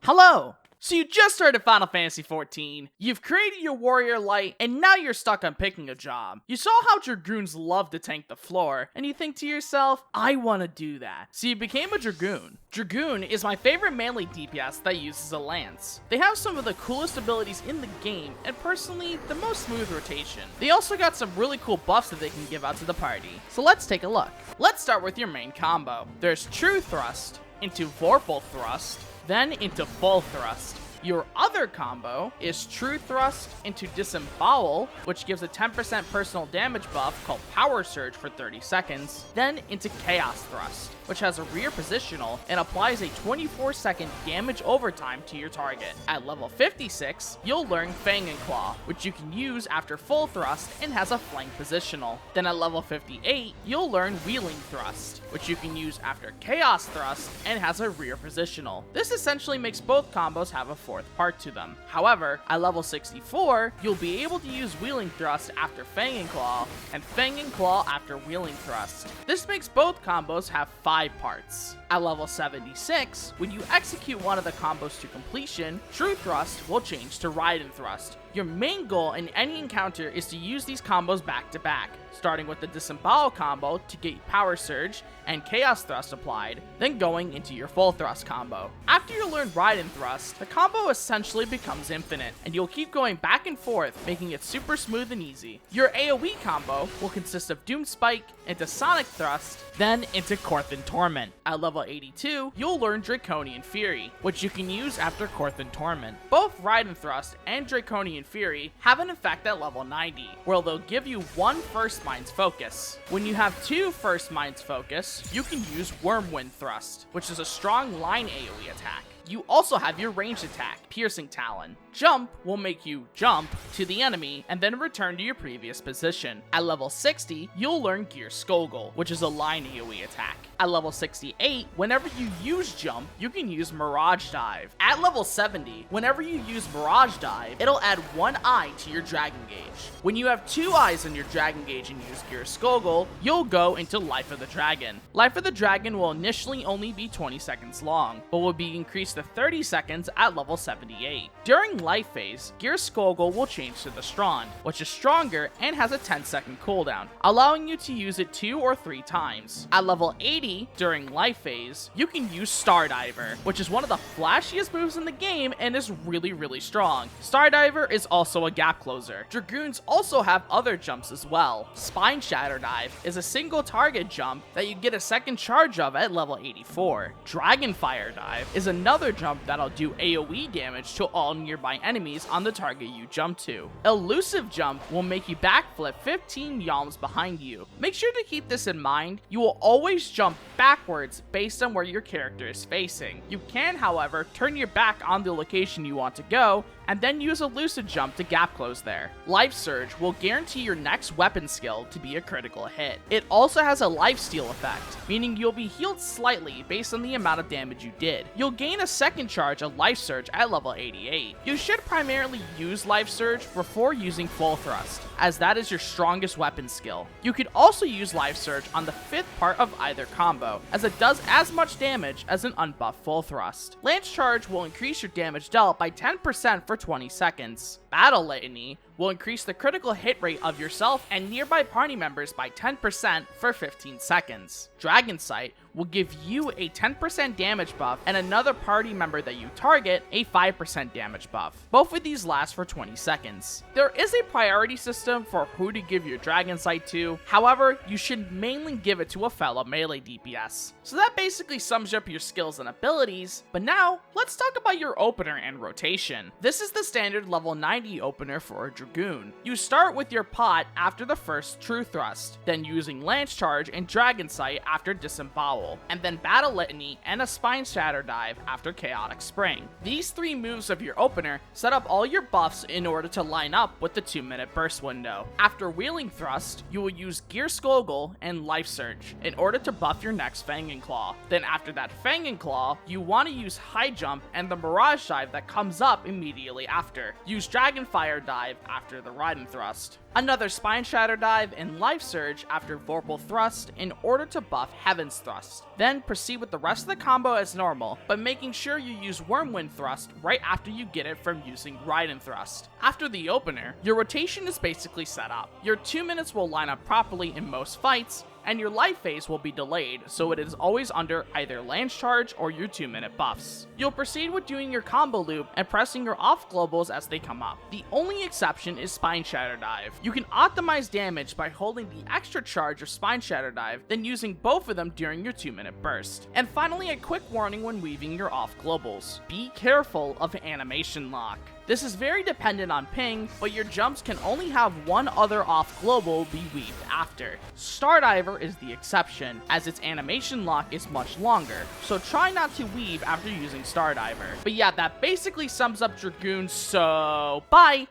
Hello! So you just started Final Fantasy XIV, you've created your warrior light, and now you're stuck on picking a job. You saw how Dragoons love to tank the floor, and you think to yourself, I want to do that. So you became a Dragoon. Dragoon is my favorite melee DPS that uses a lance. They have some of the coolest abilities in the game, and personally, the most smooth rotation. They also got some really cool buffs that they can give out to the party. So let's take a look. Let's start with your main combo. There's True Thrust, into Vorpal Thrust, then into Full Thrust. Your other combo is True Thrust into Disembowel, which gives a 10% personal damage buff called Power Surge for 30 seconds, then into Chaos Thrust, which has a rear positional and applies a 24-second damage overtime to your target. At level 56, you'll learn Fang and Claw, which you can use after Full Thrust and has a flank positional. Then at level 58, you'll learn Wheeling Thrust, which you can use after Chaos Thrust and has a rear positional. This essentially makes both combos have a fourth part to them. However, at level 64, you'll be able to use Wheeling Thrust after Fang and Claw after Wheeling Thrust. This makes both combos have 5 parts. At level 76, when you execute one of the combos to completion, True Thrust will change to Raiden Thrust. Your main goal in any encounter is to use these combos back to back, starting with the Disembowel combo to get Power Surge and Chaos Thrust applied, then going into your Full Thrust combo. After you learn Raiden Thrust, the combo essentially becomes infinite, and you'll keep going back and forth, making it super smooth and easy. Your AoE combo will consist of Doom Spike into Sonic Thrust, then into Korthan Torment. At level 82, you'll learn Draconian Fury, which you can use after Korthan Torment. Both Raiden Thrust and Draconian Fury have an effect at level 90, where they'll give you one First Mind's Focus. When you have 2 First Mind's Focus, you can use Wormwind Thrust, which is a strong line AoE attack. You also have your ranged attack, Piercing Talon. Jump will make you jump to the enemy and then return to your previous position. At level 60, you'll learn Gear Skogul, which is a line AoE attack. At level 68, whenever you use jump, you can use Mirage Dive. At level 70, whenever you use Mirage Dive, it'll add 1 eye to your Dragon Gauge. When you have 2 eyes on your Dragon Gauge and use Gear Skogul, you'll go into Life of the Dragon. Life of the Dragon will initially only be 20 seconds long, but will be increased to 30 seconds at level 78. During life phase, Gear Skogul will change to the Strond, which is stronger and has a 10-second cooldown, allowing you to use it 2 or 3 times. At level 80, during life phase, you can use Stardiver, which is one of the flashiest moves in the game and is really strong. Stardiver is also a gap closer. Dragoons also have other jumps as well. Spine Shatter Dive is a single target jump that you get a second charge of at level 84. Dragonfire Dive is another jump that'll do AoE damage to all nearby enemies on the target you jump to. Elusive Jump will make you backflip 15 yalms behind you. Make sure to keep this in mind. You will always jump backwards based on where your character is facing. You can, however, turn your back on the location you want to go and then use Elusive Jump to gap close there. Life Surge will guarantee your next weapon skill to be a critical hit. It also has a lifesteal effect, meaning you'll be healed slightly based on the amount of damage you did. You'll gain a second charge of Life Surge at level 88. You should primarily use Life Surge before using Full Thrust, as that is your strongest weapon skill. You could also use Life Surge on the 5th part of either combo, as it does as much damage as an unbuffed Full Thrust. Lance Charge will increase your damage dealt by 10% for 20 seconds. Battle Litany will increase the critical hit rate of yourself and nearby party members by 10% for 15 seconds. Dragon Sight will give you a 10% damage buff and another party member that you target a 5% damage buff. Both of these last for 20 seconds. There is a priority system for who to give your Dragon Sight to, however, you should mainly give it to a fellow melee DPS. So that basically sums up your skills and abilities, but now let's talk about your opener and rotation. This is the standard level 90 opener for a Dragoon. You start with your pot after the first True Thrust, then using Lance Charge and Dragon Sight after Disembowel, and then Battle Litany and a Spine Shatter Dive after Chaotic Spring. These 3 moves of your opener set up all your buffs in order to line up with the 2-minute burst window. After Wheeling Thrust, you will use Gear Skogul and Life Surge in order to buff your next Fang and Claw. Then after that Fang and Claw, you want to use High Jump and the Mirage Dive that comes up immediately after. Use Dragonfire Dive after the Raiden thrust. Another Spine Shatter dive and Life Surge after Vorpal thrust in order to buff Heaven's thrust. Then proceed with the rest of the combo as normal, but making sure you use Wormwind thrust right after you get it from using Raiden thrust. After the opener, your rotation is basically set up. Your 2 minutes will line up properly in most fights, and your life phase will be delayed, so it is always under either Lance Charge or your 2-minute buffs. You'll proceed with doing your combo loop and pressing your off globals as they come up. The only exception is Spine Shatter Dive. You can optimize damage by holding the extra charge of Spine Shatter Dive, then using both of them during your 2-minute burst. And finally, a quick warning when weaving your off globals. Be careful of animation lock. This is very dependent on ping, but your jumps can only have one other off global be weaved after. Stardiver is the exception, as its animation lock is much longer, so try not to weave after using Stardiver. But yeah, that basically sums up Dragoon, so bye!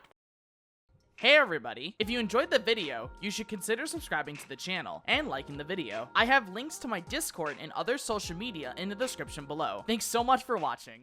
Hey everybody, if you enjoyed the video, you should consider subscribing to the channel and liking the video. I have links to my Discord and other social media in the description below. Thanks so much for watching.